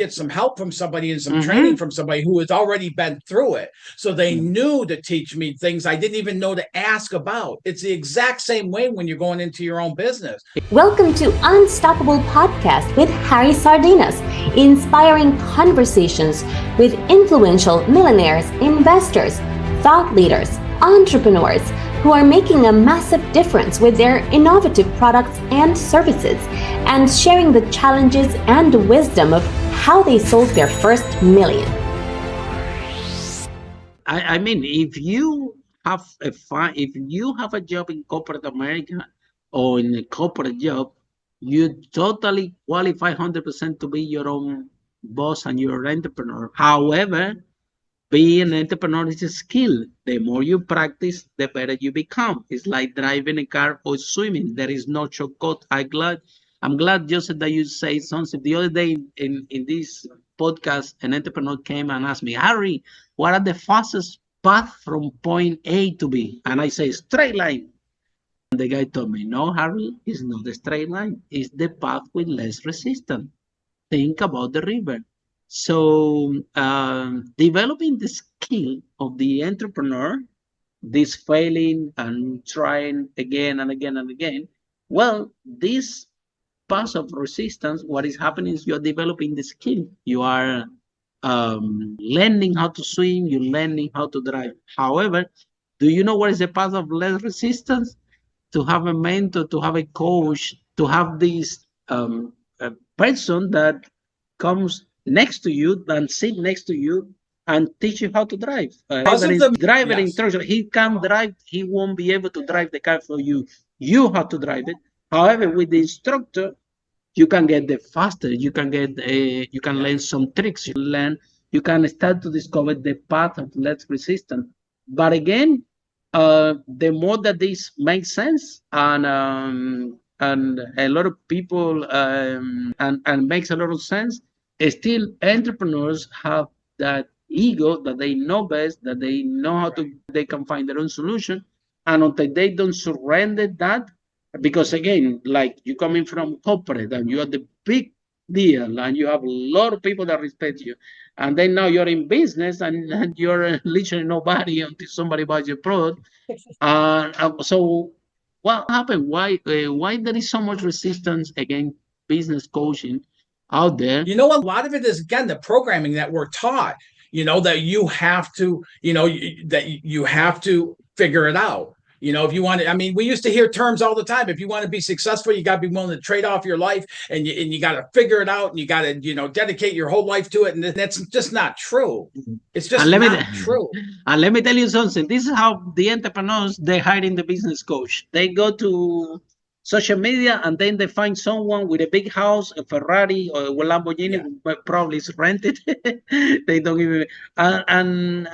get some help from somebody and some training from somebody who has already been through it. So they knew to teach me things I didn't even know to ask about. It's the exact same way when you're going into your own business. Welcome to Unstoppable Podcast with Harry Sardinas, inspiring conversations with influential millionaires, investors, thought leaders, entrepreneurs who are making a massive difference with their innovative products and services, and sharing the challenges and wisdom of how they sold their first million. I mean, if you have a job in corporate America or in a corporate job, you totally qualify 100% to be your own boss and you're an entrepreneur. However, being an entrepreneur is a skill. The more you practice, the better you become. It's like driving a car or swimming. There is no shortcut. I'm glad, Joseph, that you say something. The other day in this podcast, an entrepreneur came and asked me, Harry, what are the fastest path from point A to B? And I say, straight line. And the guy told me, no, Harry, it's not a straight line. It's the path with less resistance. Think about the river. So developing the skill of the entrepreneur, this failing and trying again and again and again, well, this path of resistance, what is happening is you're developing the skill. You are learning how to swim, you're learning how to drive. However, do you know what is the path of less resistance? To have a mentor, to have a coach, to have this person that comes next to you and sit next to you and teach you how to drive. Driver instruction. He can drive. He won't be able to drive the car for you. You have to drive it. However, with the instructor, you can get the faster. You can get you can learn some tricks. You can start to discover the path of less resistance. But again, the more that this makes sense and a lot of people and makes a lot of sense, still entrepreneurs have that ego that they know best, that they know they can find their own solution, and until they don't surrender that, because again, like you coming from corporate and you are the big deal and you have a lot of people that respect you, and then now you're in business and you're literally nobody until somebody buys your product. So what happened? Why there is so much resistance against business coaching out there? You know, a lot of it is, again, the programming that we're taught, that you have to, that you have to figure it out. If you want to, I mean, we used to hear terms all the time. If you want to be successful, you got to be willing to trade off your life and you got to figure it out and you got to, dedicate your whole life to it. And that's just not true. It's just not true. And let me tell you something. This is how the entrepreneurs, they hire in the business coach. They go to social media and then they find someone with a big house, a Ferrari or a Lamborghini, probably is rented. They don't even and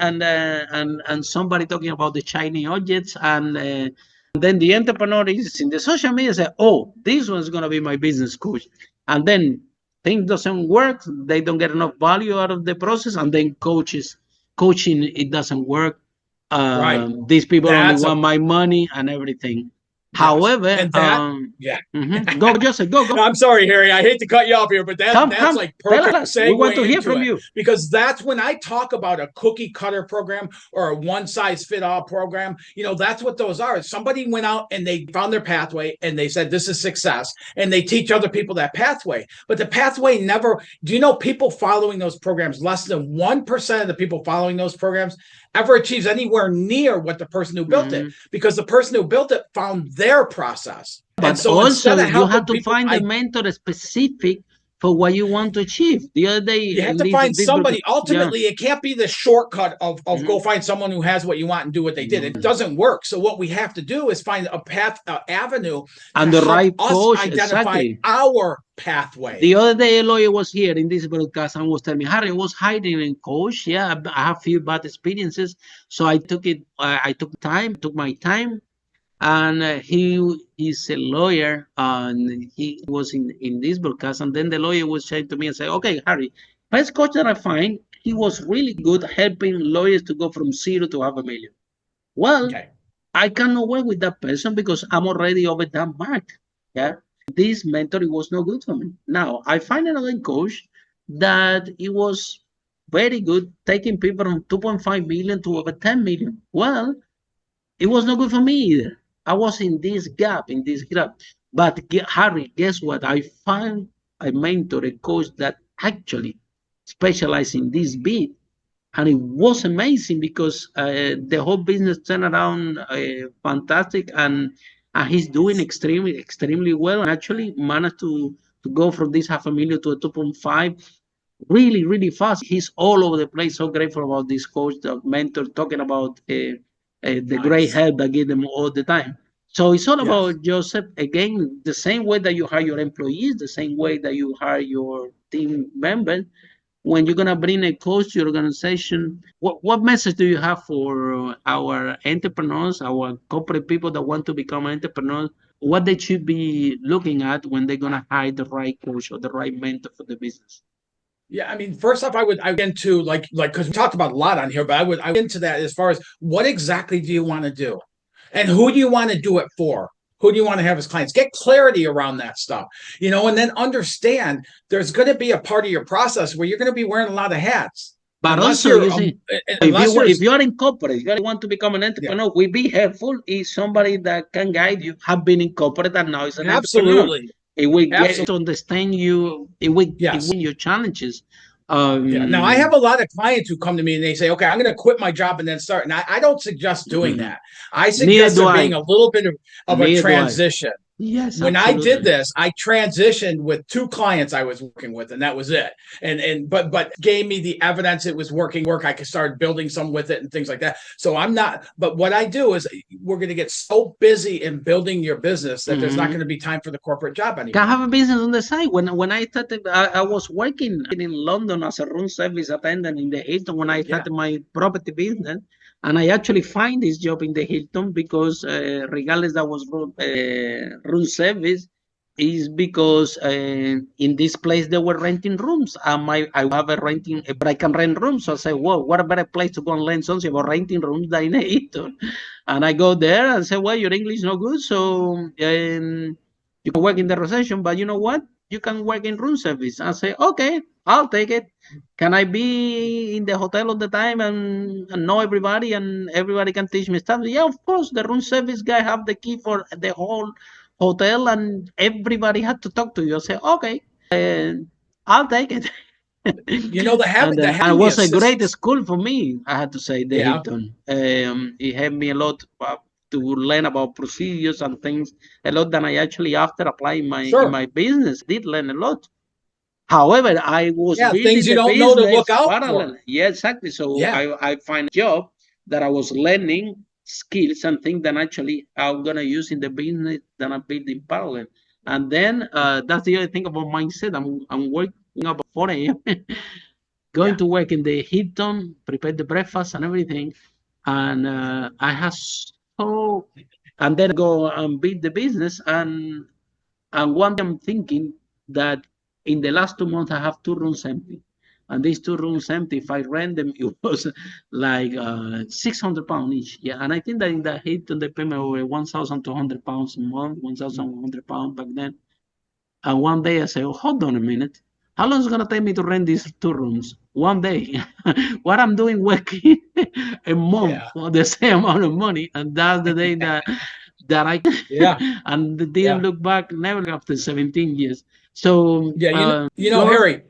somebody talking about the shiny objects, and then the entrepreneur is in the social media say, oh, this one's gonna be my business coach, and then things doesn't work. They don't get enough value out of the process, and then coaching it doesn't work. These people only want my money and everything. However, and that, go, Joseph, go. No, I'm sorry, Harry. I hate to cut you off here, but that's like perfect segue. We want to hear from you, because that's when I talk about a cookie cutter program or a one size fit all program. That's what those are. Somebody went out and they found their pathway and they said this is success, and they teach other people that pathway. But the pathway never. Do you know people following those programs? Less than 1% of the people following those programs ever achieves anywhere near what the person who built it, because the person who built it found their process. But and so also you have to find a mentor specific for what you want to achieve. The other day, you have to find somebody. Ultimately, it can't be the shortcut of go find someone who has what you want and do what they did. It doesn't work. So what we have to do is find a path, avenue, and the right coach. Identify our pathway. The other day, a lawyer was here in this broadcast and was telling me, Harry, I was hiding in coach. Yeah, I have a few bad experiences, so I took it. I took my time. And he is a lawyer, and he was in this broadcast. And then the lawyer was saying to me and say, okay, Harry, first coach that I find, he was really good helping lawyers to go from 0 to $500,000. Well, I cannot work with that person because I'm already over that mark. Yeah, this mentor was no good for me. Now I find another coach that it was very good, taking people from 2.5 million to over 10 million. Well, it was not good for me either. I was in this gap, But Harry, guess what? I found a mentor, a coach that actually specialized in this bit. And it was amazing because the whole business turned around fantastic, and he's doing extremely well, and actually managed to go from this 500,000 to a 2.5 really fast. He's all over the place. So grateful about this coach, the mentor, talking about the great help that give them all the time. So it's all about, Joseph, again, the same way that you hire your employees, the same way that you hire your team members. When you're gonna bring a coach to your organization, what message do you have for our entrepreneurs, our corporate people that want to become entrepreneurs? What they should be looking at when they're gonna hire the right coach or the right mentor for the business? Yeah, I mean, first off, I would get into like because we talked about a lot on here, but I would into that as far as what exactly do you want to do, and who do you want to do it for? Who do you want to have as clients? Get clarity around that stuff, and then understand there's going to be a part of your process where you're going to be wearing a lot of hats. But also, you see, if you're in corporate, you want to become an entrepreneur, we be helpful is somebody that can guide you, have been in corporate and now is an entrepreneur. Absolutely. It will get to understand you, it will win your challenges. Now, I have a lot of clients who come to me and they say, okay, I'm going to quit my job and then start. And I don't suggest doing that. I suggest there being a little bit of a transition. Yes. When absolutely. I did this, I transitioned with 2 clients I was working with, and that was it. But gave me the evidence it was working. I could start building some with it and things like that. So I'm not. But what I do is we're going to get so busy in building your business that there's not going to be time for the corporate job anymore. Can have a business on the side. When I started, I was working in London as a room service attendant in the Hilton when I started my property business. And I actually find this job in the Hilton because regardless that was room service, is because in this place they were renting rooms. I have a renting, but I can rent rooms. So I say, whoa, what a better place to go and learn something about renting rooms than in the Hilton. And I go there and say, well, your English is not good, so you can work in the reception, but you know what? You can work in room service. I say, okay, I'll take it. Can I be in the hotel all the time and know everybody and everybody can teach me stuff? Yeah, of course. The room service guy have the key for the whole hotel and everybody had to talk to you. I say, okay, I'll take it. It was a great school for me, I had to say, the Hilton. It helped me a lot to learn about procedures and things, a lot that I actually, after applying in my business, did learn a lot. However, I was things you don't know to look out for. Yeah, exactly. So I find a job that I was learning skills and things that actually I'm gonna use in the business that I build in parallel. And then that's the other thing about mindset. I'm working about 4 a.m. going to work in the Hilton, prepare the breakfast and everything, and I have and then go and build the business. And one day I'm thinking that in the last 2 months, I have 2 rooms empty. And these 2 rooms empty, if I rent them, it was like £600 each. Yeah, and I think that in the Hilton, they pay me over £1,200 a month, £1,100 back then. And one day I say, oh, hold on a minute. How long is it going to take me to rent these 2 rooms? One day. What I'm doing working a month for the same amount of money. And that's the day that I and didn't look back, never after 17 years. So Harry,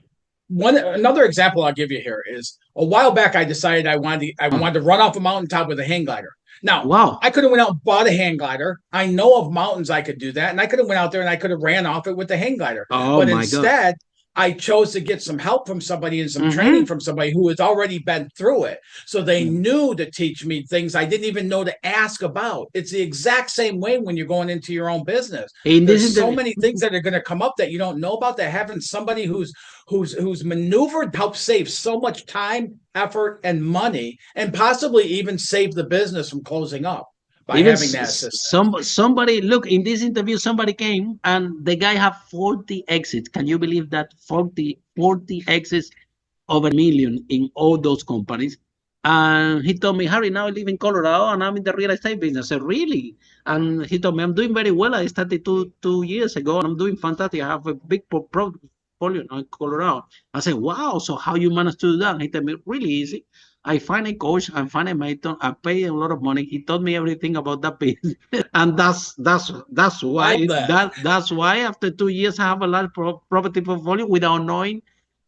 another example I'll give you here is a while back I decided I wanted to run off a mountaintop with a hang glider. Now, I could have went out and bought a hang glider. I know of mountains I could do that, and I could have went out there and I could have ran off it with the hang glider. But instead, I chose to get some help from somebody and some training from somebody who has already been through it. So they knew to teach me things I didn't even know to ask about. It's the exact same way when you're going into your own business. There's so many things that are going to come up that you don't know about, that having somebody who's maneuvered helps save so much time, effort, and money, and possibly even save the business from closing up. By even having that system. Somebody, look, in this interview, somebody came and the guy had 40 exits. Can you believe that? 40 exits over $1 million in all those companies. And he told me, Harry, now I live in Colorado and I'm in the real estate business. I said, really? And he told me, I'm doing very well. I started two years ago and I'm doing fantastic. I have a big portfolio now in Colorado. I said, wow, so how you managed to do that? And he told me, really easy. I find a coach, I find a mentor, I pay a lot of money. He taught me everything about that business. And that's why that's why after 2 years I have a large property portfolio without knowing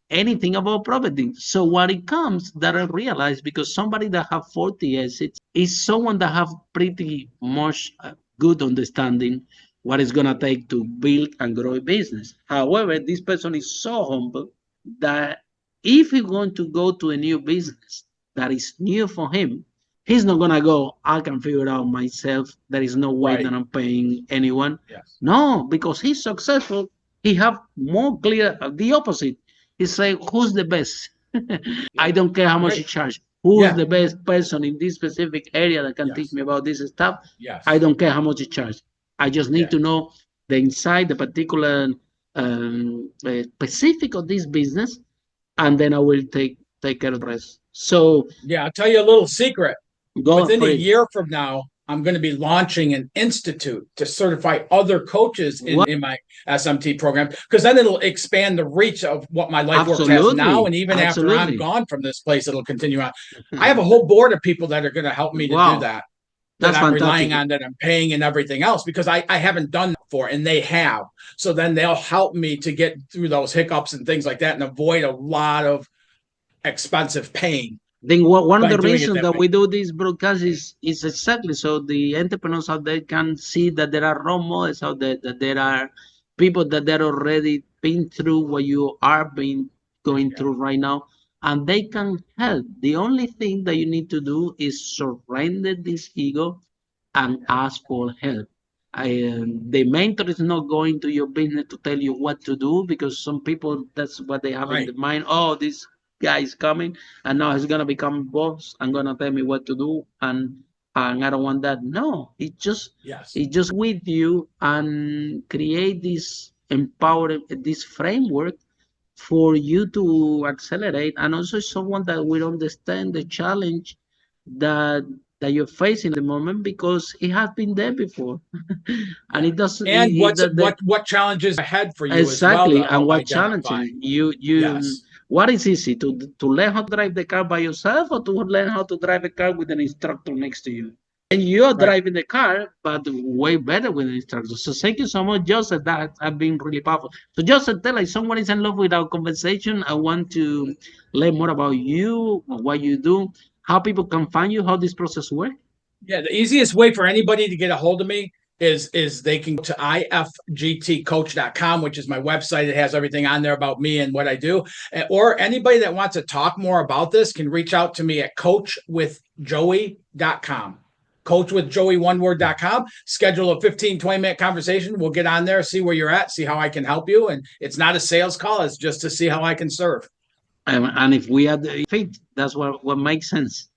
anything about property. So what it comes that I realized, because somebody that have 40 assets is someone that have pretty much good understanding what it's gonna take to build and grow a business. However, this person is so humble that if he's going to go to a new business that is new for him, he's not gonna go, I can figure it out myself. There is no way that I'm paying anyone. Yes. No, because he's successful. He have more clear the opposite. He say, who's the best? I don't care how much you charge. Who's the best person in this specific area that can teach me about this stuff? Yes. I don't care how much you charge. I just need to know the inside, the particular specific of this business, and then I will take care of the rest. So I'll tell you a little secret. Within a year from now, I'm going to be launching an institute to certify other coaches in my SMT program, because then it'll expand the reach of what my life work has now. And even after I'm gone from this place, it'll continue on. I have a whole board of people that are going to help me to do that. That I'm relying on, that I'm paying and everything else, because I haven't done that before, and they have. So then they'll help me to get through those hiccups and things like that and avoid a lot of expensive pain. Then one of the reasons that we do this broadcast is exactly so the entrepreneurs out there can see that there are role models out there, that there are people that they're already been through what you are going through right now, and they can help. The only thing that you need to do is surrender this ego and ask for help. The mentor is not going to your business to tell you what to do, because some people, that's what they have in the mind. Oh, this guy is coming and now he's gonna become boss and gonna tell me what to do, and I don't want that. No, it's just with you and create this this framework for you to accelerate, and also someone that will understand the challenge that you're facing at the moment, because it has been there before. And it doesn't. And what challenges ahead for you exactly, as well, and what challenges you. What is easy, to learn how to drive the car by yourself, or to learn how to drive a car with an instructor next to you? And you're driving the car, but way better with an instructor. So thank you so much, Joseph. That has been really powerful. So Joseph, tell us, someone is in love with our conversation. I want to learn more about you, what you do, how people can find you, how this process works. Yeah, the easiest way for anybody to get a hold of me is they can go to ifgtcoach.com, which is my website. It has everything on there about me and what I do. Or anybody that wants to talk more about this can reach out to me at coachwithjoey.com. coachwithjoey1word.com. Schedule a 15-20-minute conversation. We'll get on there, see where you're at, see how I can help you. And it's not a sales call. It's just to see how I can serve. And if we are the fit, that's what makes sense.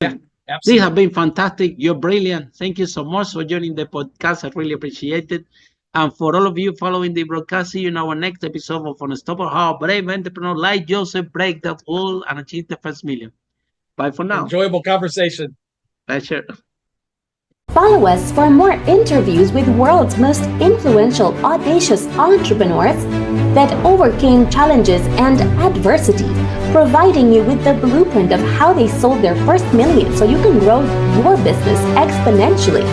Yeah. Absolutely. This has been fantastic. You're brilliant. Thank you so much for joining the podcast. I really appreciate it. And for all of you following the broadcast, see you in our next episode of Unstoppable, how a brave entrepreneur like Joseph break that wall and achieve the first million. Bye for now. Enjoyable conversation. Pleasure. Follow us for more interviews with world's most influential, audacious entrepreneurs that overcame challenges and adversity, providing you with the blueprint of how they sold their first million so you can grow your business exponentially.